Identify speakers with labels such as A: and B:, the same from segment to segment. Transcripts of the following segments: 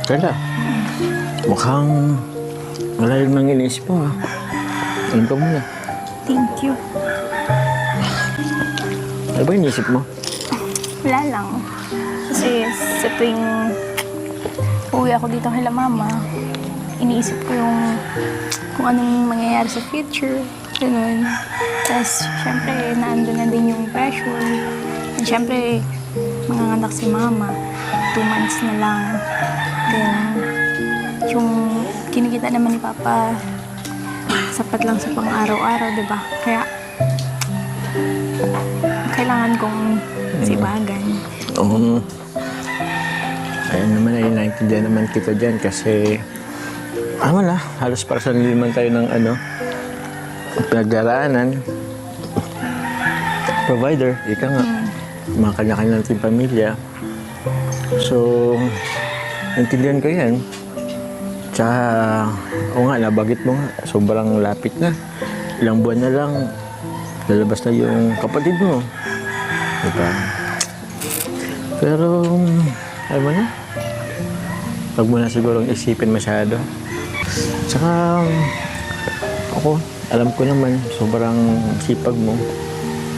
A: Kala, mukhang malalim nang iniisip mo, ha? Alam ka muna.
B: Thank you.
A: Ano ba iniisip mo?
B: Wala lang. Kasi sa tuwing uwi ako dito kay mama, iniisip ko yung kung anong mangyayari sa future. Ganun. Tapos, syempre, naandun na din yung pressure. And syempre, manganganak si mama. 2 months na lang. Then, yung kinikita naman ni Papa, sapat lang sa pang-araw-araw, di ba? Kaya, kailangan kong sibagan.
A: Oo. Ayun naman, ay naintindihan naman kita dyan kasi wala, halos para sa niliman tayo ng pinagdaraanan. Provider, ika nga. Mga kanya-kanya natin pamilya. So, naintindihan ko yan. Tsaka, o nga, nabagit mo nga, sobrang lapit na. Ilang buwan na lang, lalabas na yung kapatid mo. Diba? Pero, alam mo na, huwag mo na sigurong isipin masyado. Tsaka, ako, alam ko naman, sobrang sipag mo.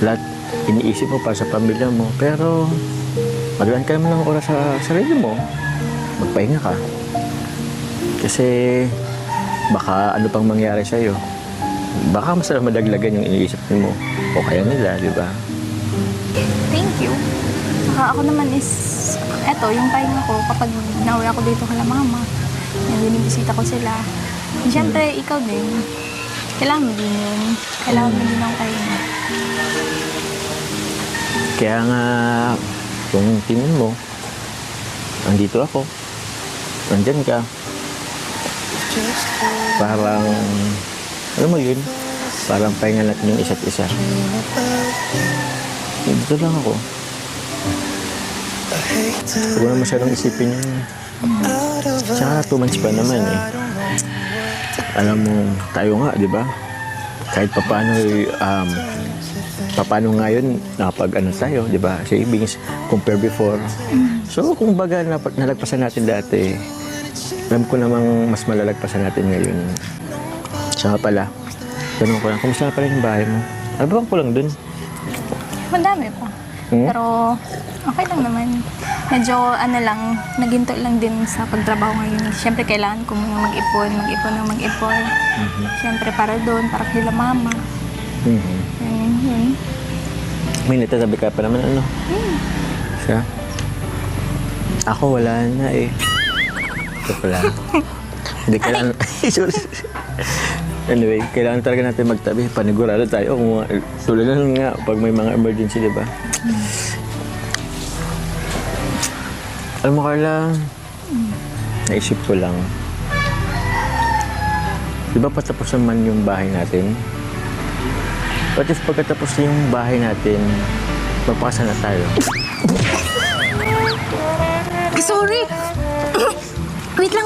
A: Lahat iniisip mo para sa pamilya mo. Pero, maglaan ka naman ng oras sa sarili mo. Magpahinga ka. Kasi, baka ano pang mangyari sa'yo. Baka mas madaglagan yung iniisip mo. O kaya nila, di ba?
B: Thank you. Saka ako naman is, eto, yung pahinga ko, kapag nauwi ako dito kala mama, binibisita ko sila. And syempre, ikaw din. Kailangan mo din yun. Kailangan mo din ang pahinga.
A: Kaya nga, kung tingin mo, andito ako, nandyan ka. Parang, alam mo yun, parang pahinga natin yung isa't isa. Dito lang ako. Huwag na masyadong isipin yun. Tsaka 2 months pa naman eh. Alam mo, tayo nga, di ba? Kahit paano paano ngayon nakapag-ano tayo, di ba? Savings, compare before. So, kung baga nalagpasan natin dati, alam ko namang mas malalagpasan natin ngayon. Siya pala, tanong ko lang, kumusta na pala yung bahay mo? Ano ba bang kulang dun?
B: Madami pa. Pero, okay lang naman. Medyo, naginto lang din sa pagtrabaho ngayon. Siyempre, kailangan ko muna mag-ipon. Siyempre, para doon, para kay mama. Yun.
A: May natatabi ka pa naman, ano? Siya? Ako, wala na eh. Ito pala. Hindi, kailangan... Anyway, kailangan talaga natin magtabi. Panigurado tayo. Tulad na nga, pag may mga emergency, di ba? Alam mo, Carla, naisip ko lang. Di ba patapos naman yung bahay natin? What if pagkatapos yung bahay natin, magpakasal na tayo?
B: Sorry!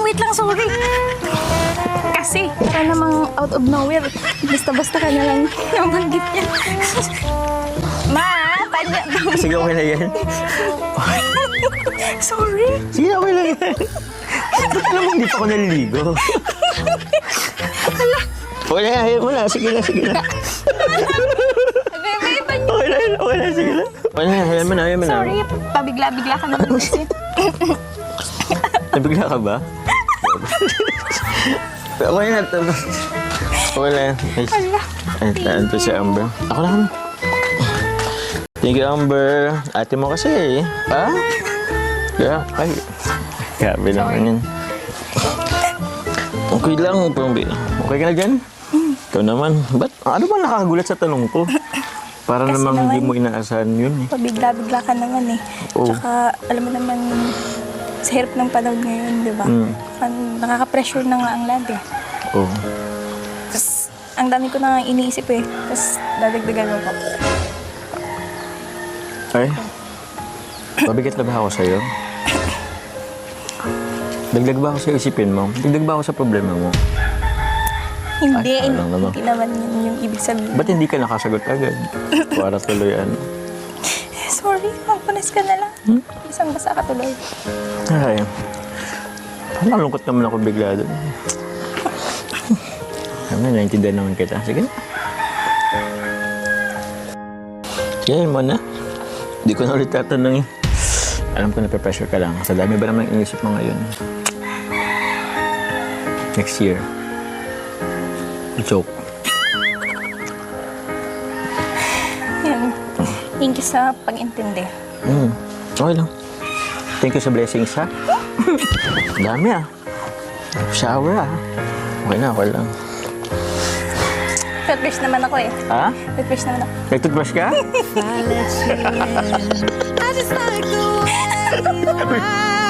B: wait lang, sorry. Kasi, para namang out of nowhere, basta-basta ka na lang nabanggit niya. Ma, tanya.
A: Sige, okay na yan.
B: Sorry.
A: Sige, okay lang yan. Alam mo, hindi pa ako naliligo. Okay na, ayaw mo na. Sige na.
B: Okay na,
A: Sige na. Okay na, ayaw mo na.
B: Sorry, pabigla-bigla ka naman kasi.
A: Nabigla ka ba? Okay na. Okay na. Ay, taan to si Amber. Ako na. Thank you, Amber. Ate mo kasi eh. Ha? Kaya, ay. Grabe naman yan. Okay lang, Pambi. Okay ka na dyan? Ikaw naman. Ba't? Ano ba nakakagulat sa tanong ko? Para
B: Kasi
A: namang hindi
B: naman,
A: mo inaasahan yun eh.
B: Pabigla-bigla ka naman eh.
A: Oo.
B: Tsaka, alam mo naman, sa hirap ng panahon ngayon, di ba? Nakaka-pressure na nga ang lahat eh.
A: Oo.
B: Tapos, ang dami ko na iniisip eh. Tapos, dadagdagan mo pa.
A: Ay? Mabigat na ba ako sa'yo? Dagdag ba ako sa isipin mo? Dagdag ba ako sa problema mo?
B: Hindi,
A: Ay, lang naman.
B: hindi naman yun yung ibig sabihin.
A: Ba't hindi ka nakasagot agad? Para tuluyan.
B: Sorry. sorry. Magpunis ka na lang. Isang basa ka tuloy.
A: Ay, nalungkot naman ako bigla doon. Alam na, naintindihan naman kita. Sige na. Yan mo na. Hindi ko na ulit tatanungin. Alam ko na-pressure ka lang. Sa dami ba naman inisip mo ngayon? Next year. Joke.
B: Yan. Thank you sa pag-intindi.
A: Okay lang. Thank you sa blessings, ha? Dami, ah. Shower, ah. Okay na, okay lang.
B: Toothbrush naman ako eh.
A: Ha?
B: Toothbrush naman ako.
A: Nag-toothbrush ka?
C: I just like the way you are.